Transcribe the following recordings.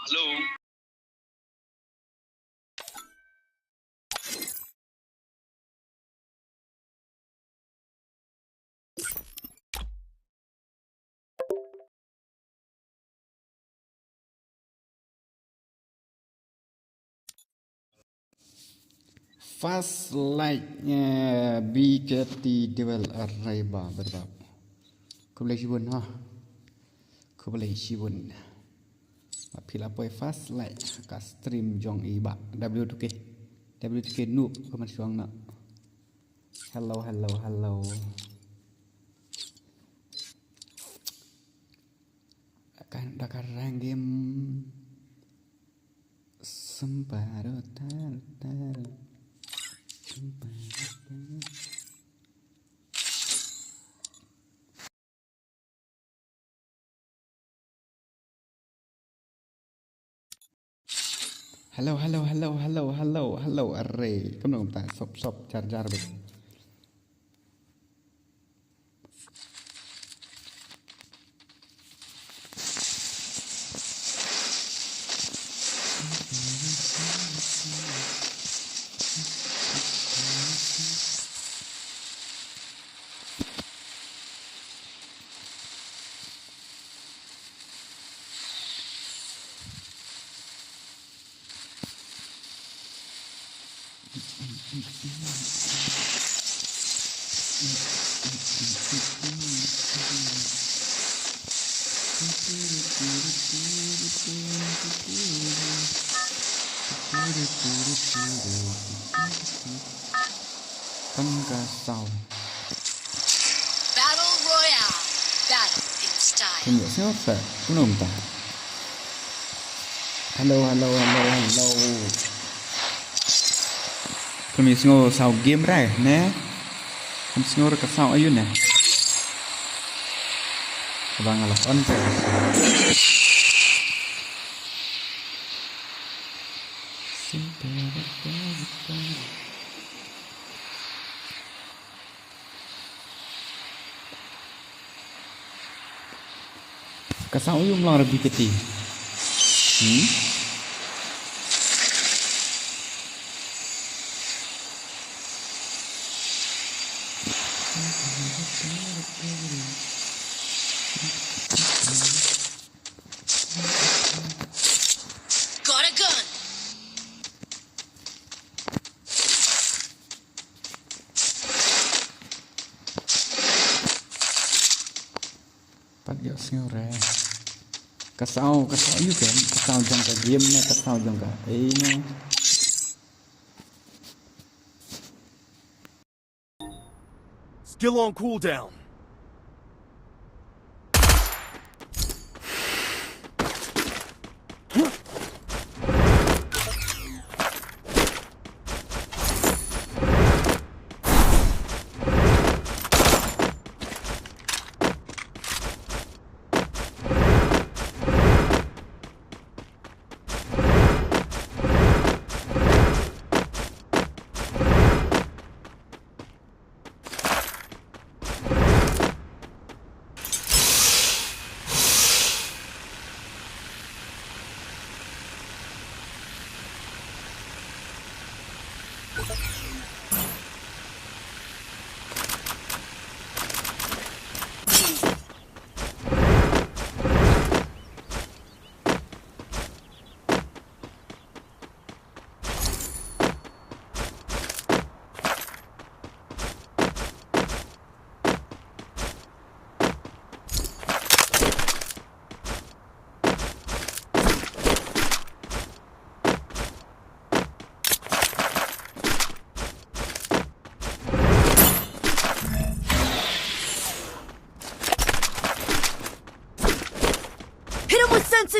Hello. Fast like BKT Devil Arriba berbab. Kau boleh sibun ha. Kau boleh sibun. Pila poi fast like ka stream jong iba W2K. W2K noob kau masih suang nak. Hello. Akan dakar rang game semparo tar. Hello array. Kamu nak tak sop jar bet. Kasau. Battle Royale. Battle in style. Kau siapa? Kau nak tak? Hello. Kau mesti ngau sau game rai, ne? Kau mesti ngau kasau ayun ne? Abang alah on ke? Kasau ayun melang lebih keti. Got a gun. Pat yo sing ora. Kasau ayun kan? Kasau jang ka game ne, kasau jang ka. Ne. Skill on cooldown.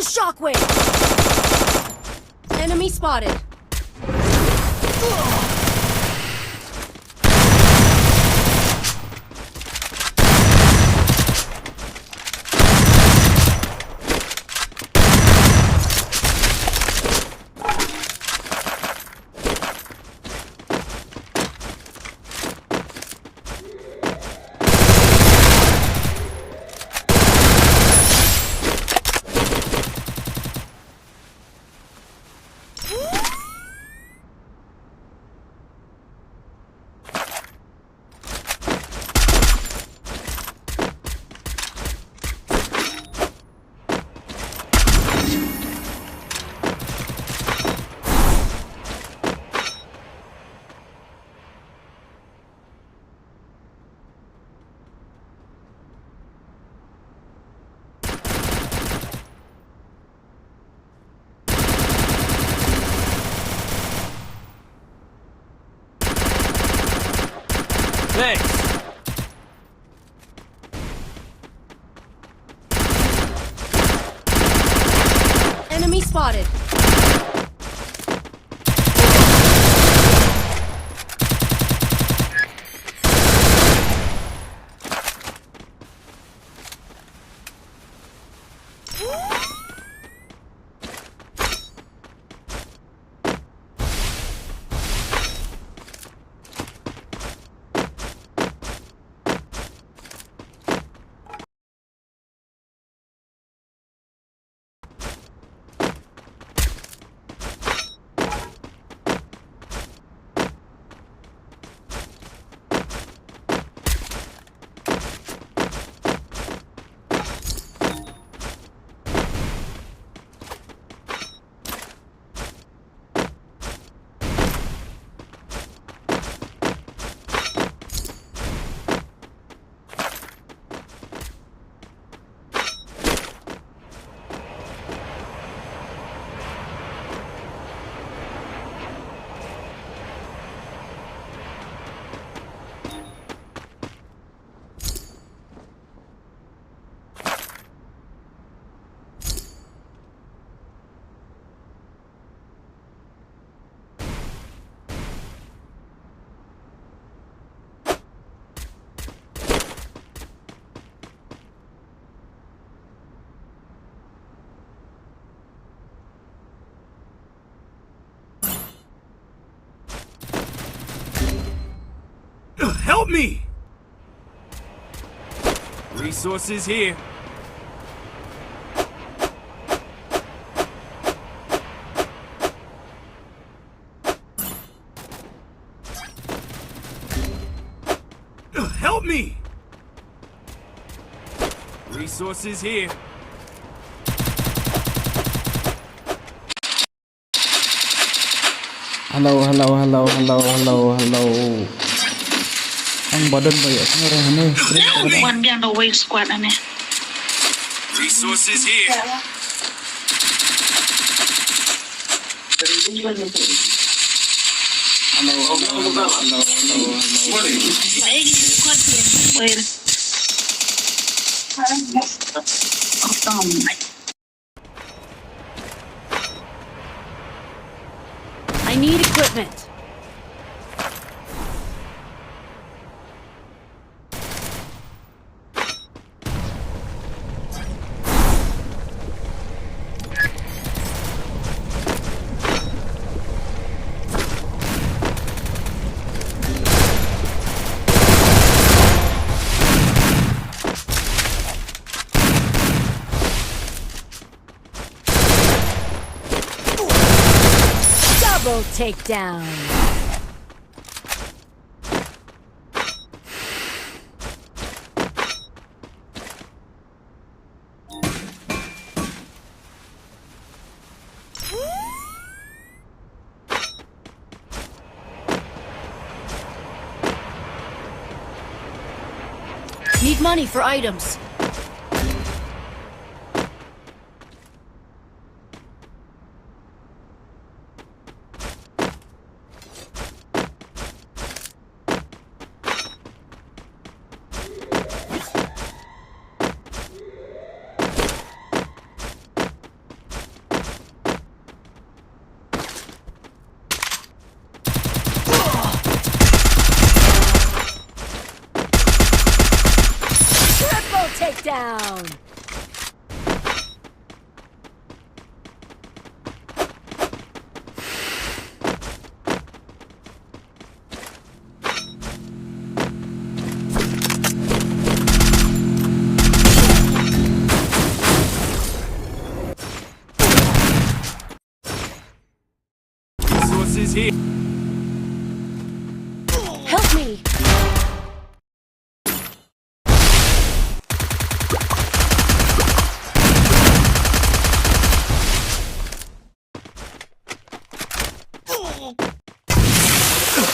a shockwave! Enemy spotted. Thanks. Enemy spotted. Help me! Resources here. Help me! Resources here. Hello. Ang badan ba ya? Ano One behind the wave squad ane. Resources here. Ay, squad wave. I need equipment. Double takedown. Need money for items. down. Resources here. Help me.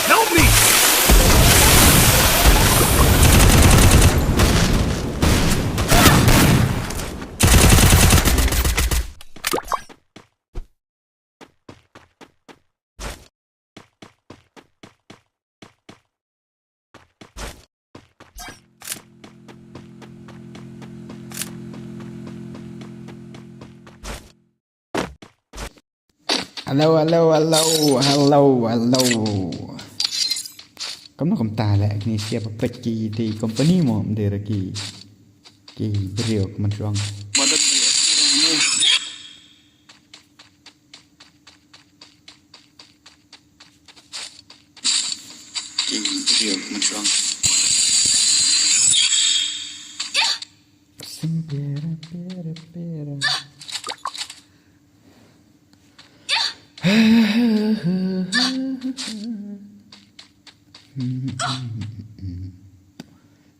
Help me! Hello, hello, hello, hello, hello. Kamu nak komtar lah ni siapa pergi di company mo dia lagi. Ki beliau kementerian. Mother Beliau mencuang. Sempera, pera, pera.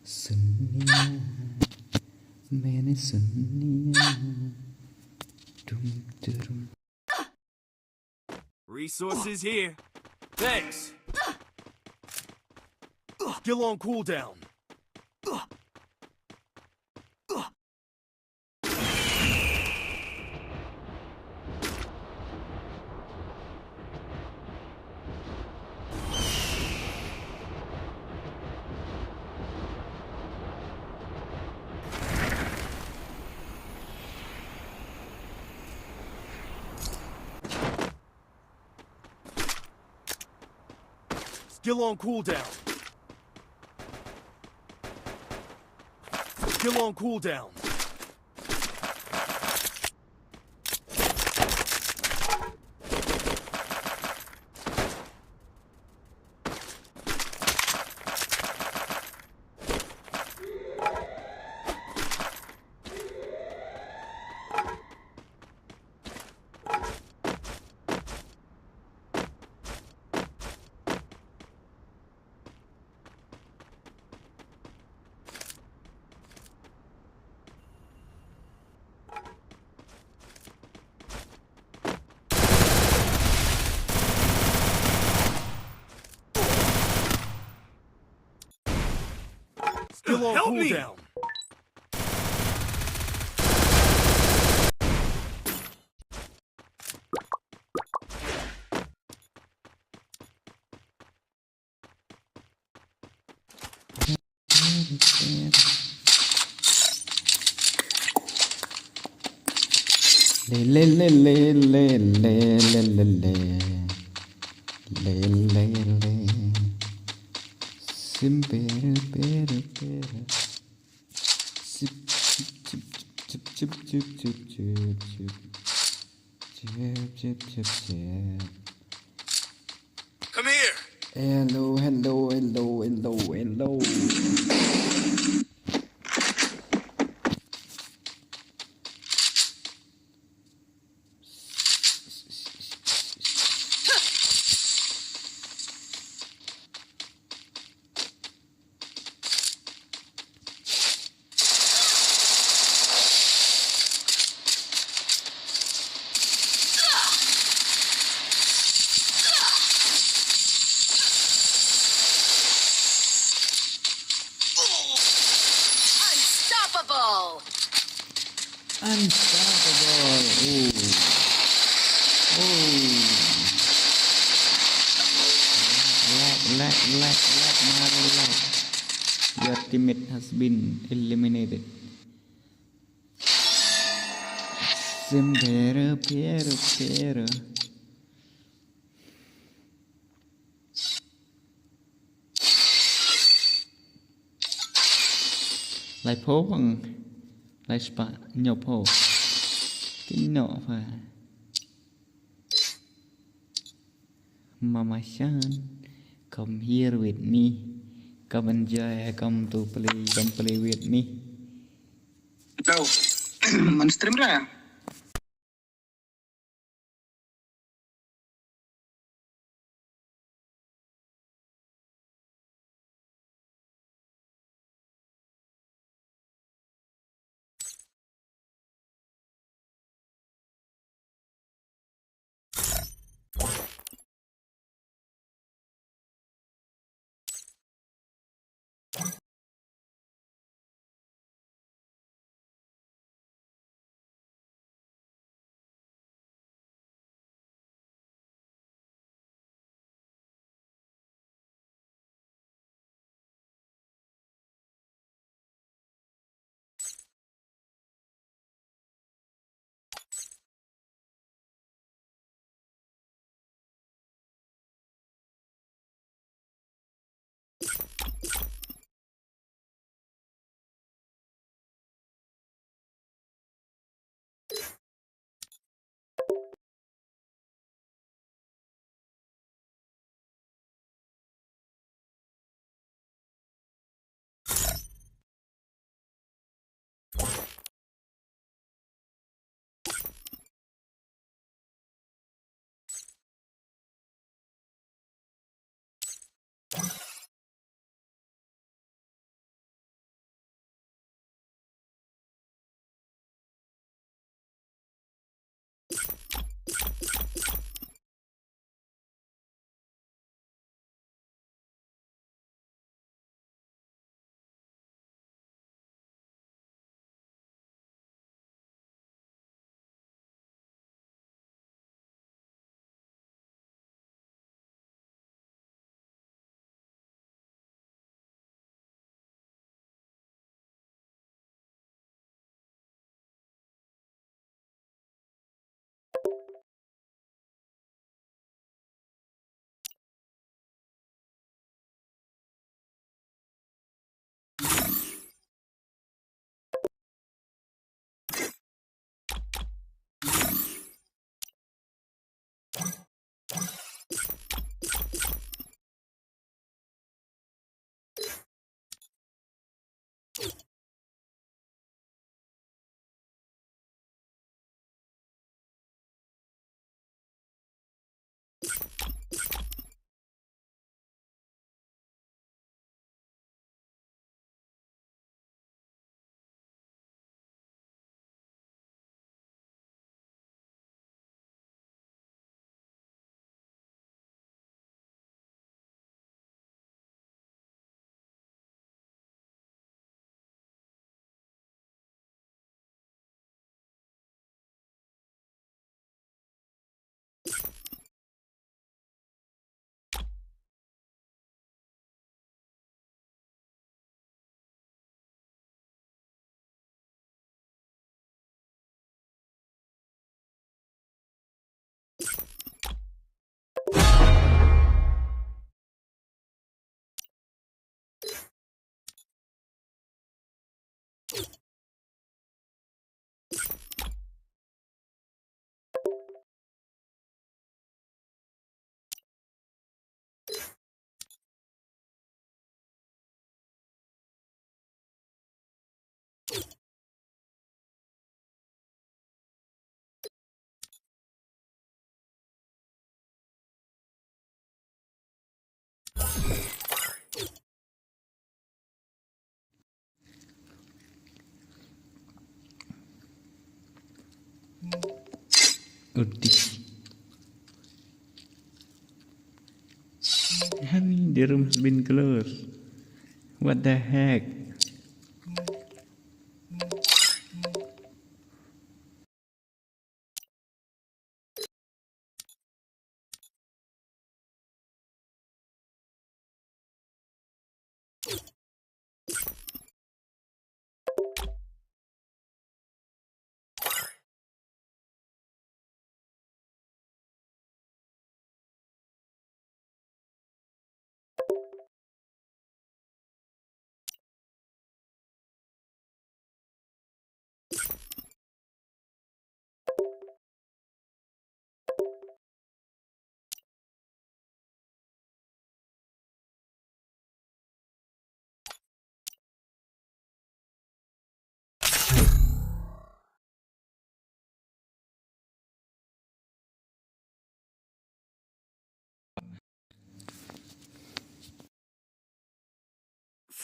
Sunia, मैंने सुनिया, dum dum. Resources here. Thanks. Skill on cooldown. Skill on cooldown. Skill on cooldown. Skill on Help me! cooldown. Le le le le le le le le le le le simpera pera pera sip chip chip chip chip chip chip chip chip chip chip chip. Come here. Hello, hello, hello, hello, hello. Unstoppable. Unstoppable. Lag, Mario lag. Your teammate has been eliminated. Simpera, pera, pera. Lại phố bằng Lại spa nhọc hồ. Cái nọ phải. Mama Shan, come here with me. Come enjoy, come play with me. Đâu? Mình stream ra. Udih. Honey, the room has been closed. What the heck?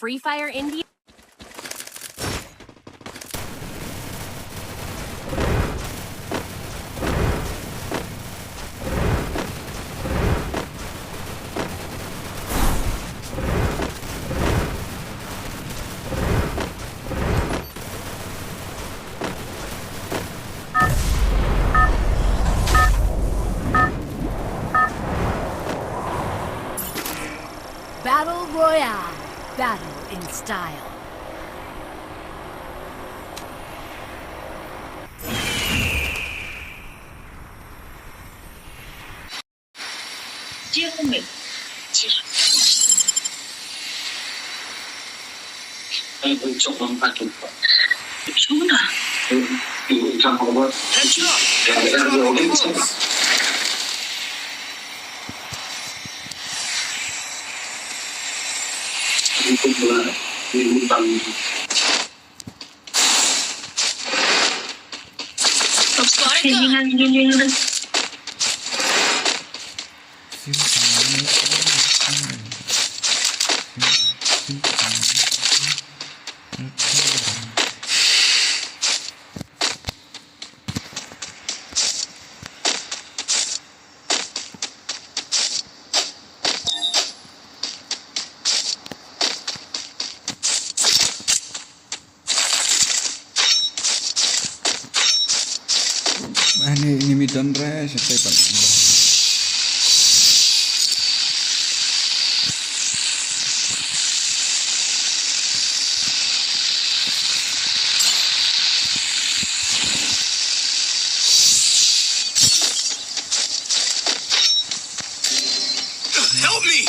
Free Fire India? Battle Royale. Battle in style. Chia không mệt. Chọc bằng phạt thủ. Xuống à? Trong phòng bớt. Thì nhìn lên. Ini midon res, saya pak. Help me!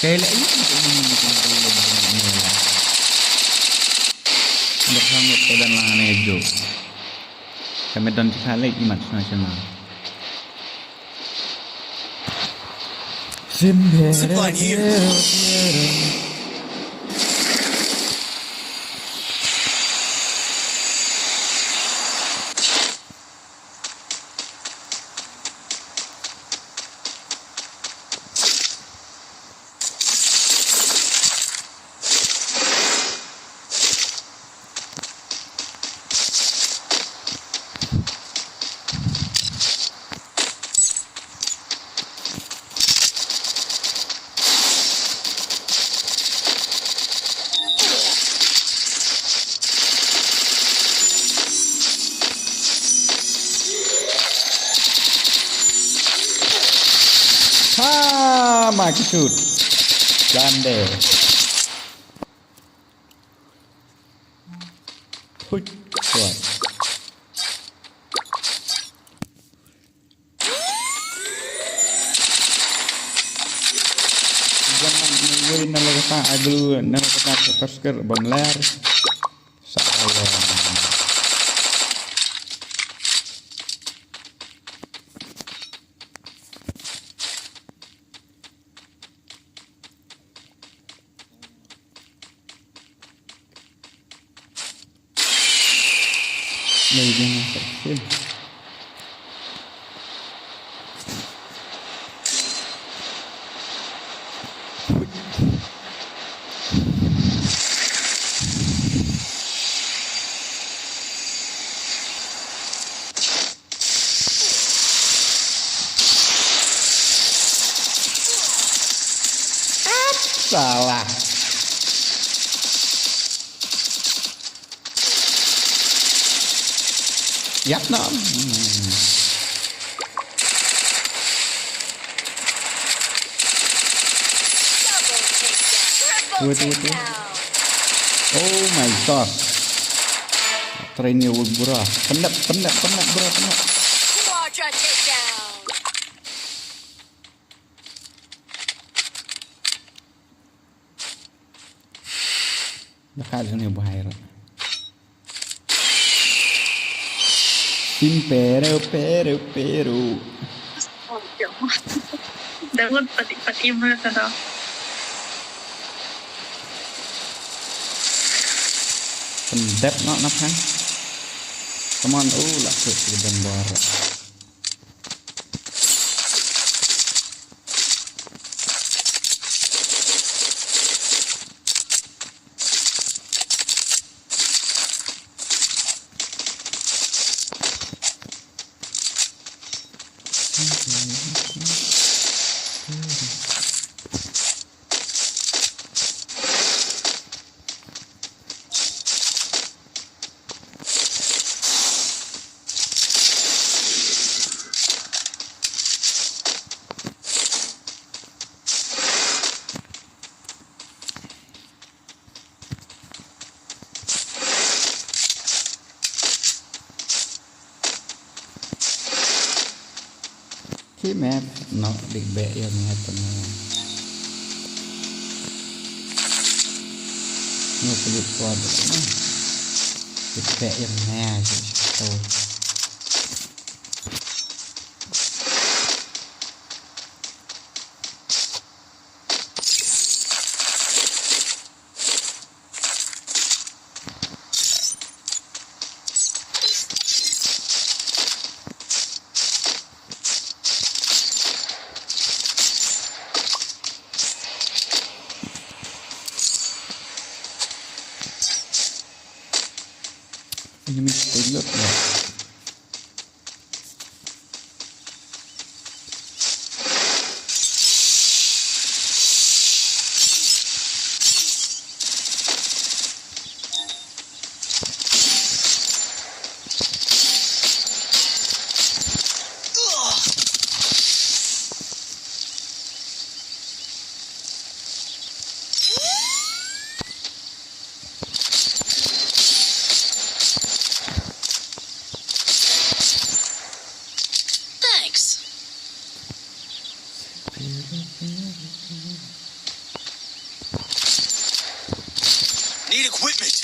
Kailan bersama dan langan ejo. Kami dan sekali imat nasional. Zipline here. Maksud gande. Kuat. Jangan nungguin nama kata aglu, nama kata tersker bamler. Salah. Lagi masuk sini. Salah. Yap no. Wait. Oh my god. Trennya bro. Penat bro. Quadra takedown. đã khai được nhiều bài rồi Sin pero Dapat pati mo na ito. pendep nó nắp khăn come on là sự bên bò rồi khi mẹ nó định bẹ em nghe tuần nó có được qua được định bẹ em nghe rồi nhưng mình tới lớp này Need equipment.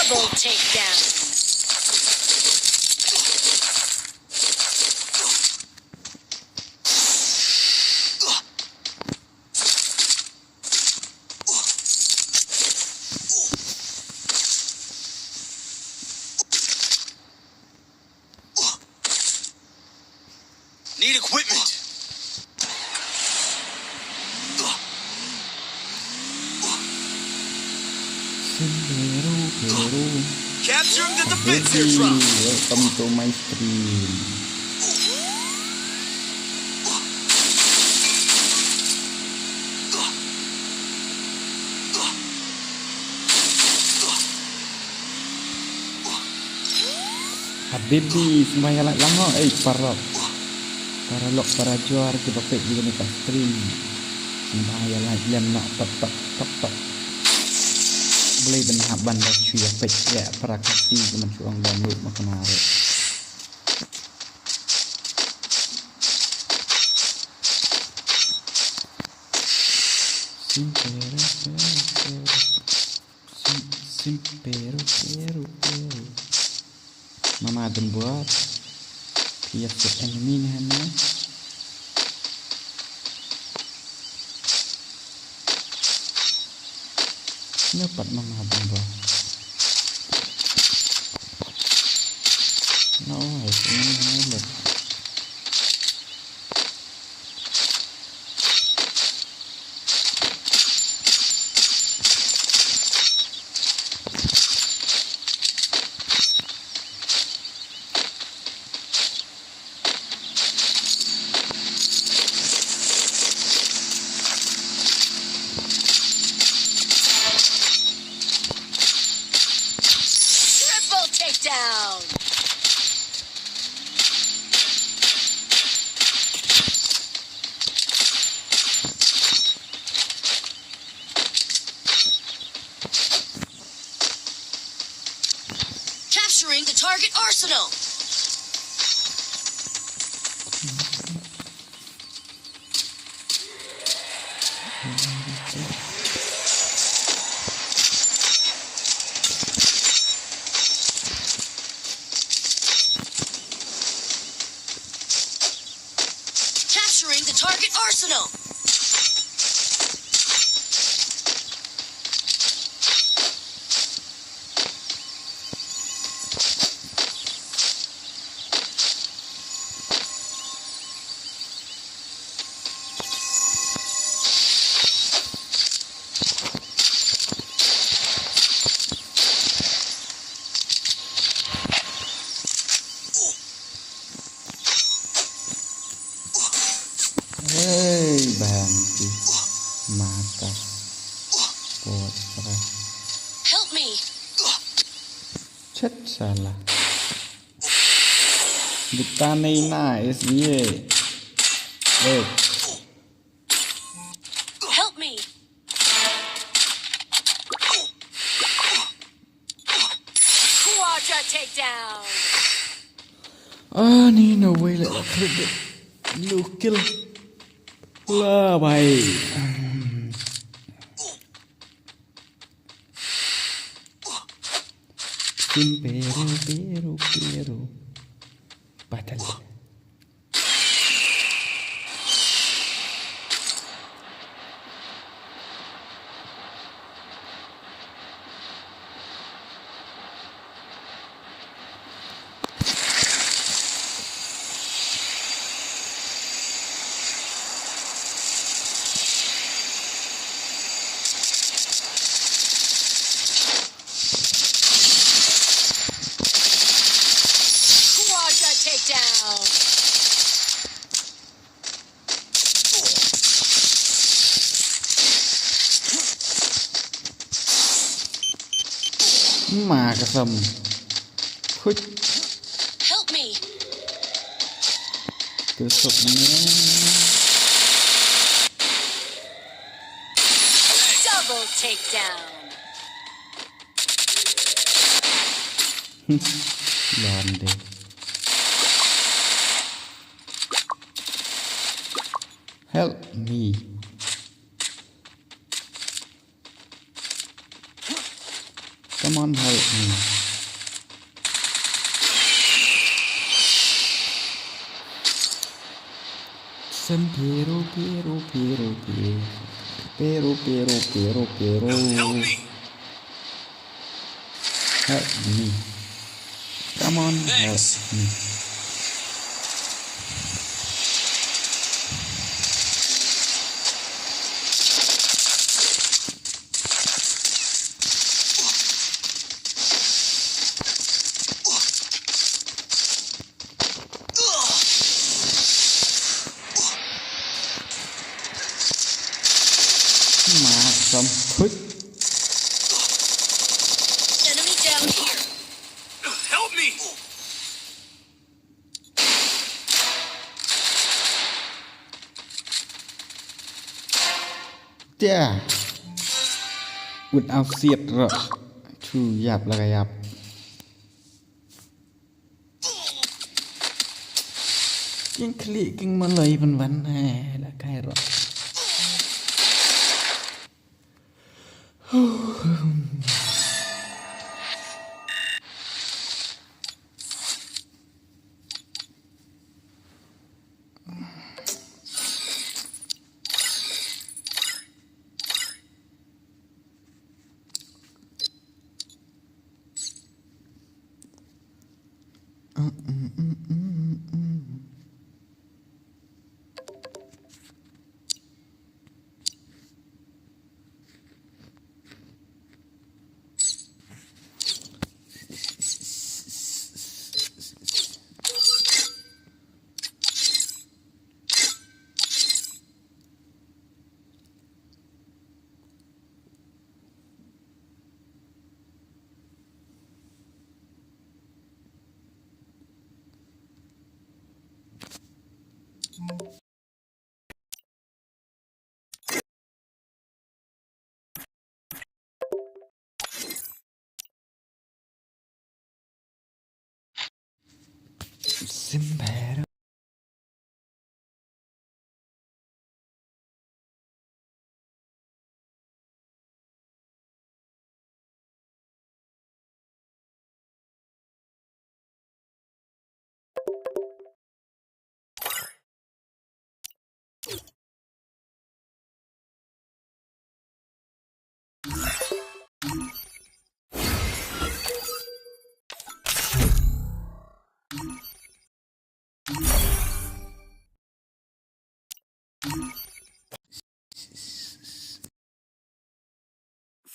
Double takedown. Need equipment. Capturing the defense airdrop. Welcome to my stream. Habibi semuanya lama para lok para juar kita pek juga ni stream semuanya lem nak tok boleh benar bandar cuy pek ya para kasih teman cuang download makanare simpero mama akan buat dia set enemy ni hanya dapat mama akan buat Capturing the target arsenal. Capturing the target arsenal. Hei bangki mata potret Help me. chết salah kita nina SBA Help me. Quadra takedown. Nina way lại là credit lưu kill là bay Tim pero batal Quadra takedown. mà cái sầm khuếch Help me. từ sụp nhé Double takedown. làm đi help me come on help me Sem pero Help me. help me come on help Thanks. me mà sầm khuếch Enemy down here. Help me. Chà quýt ao xiết rồi chú dạp là cái dạp kinh khỉ kinh mà lấy vân vân hè là cái rồi Simbera.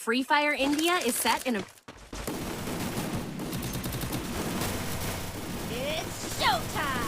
Free Fire India is set in a... It's showtime!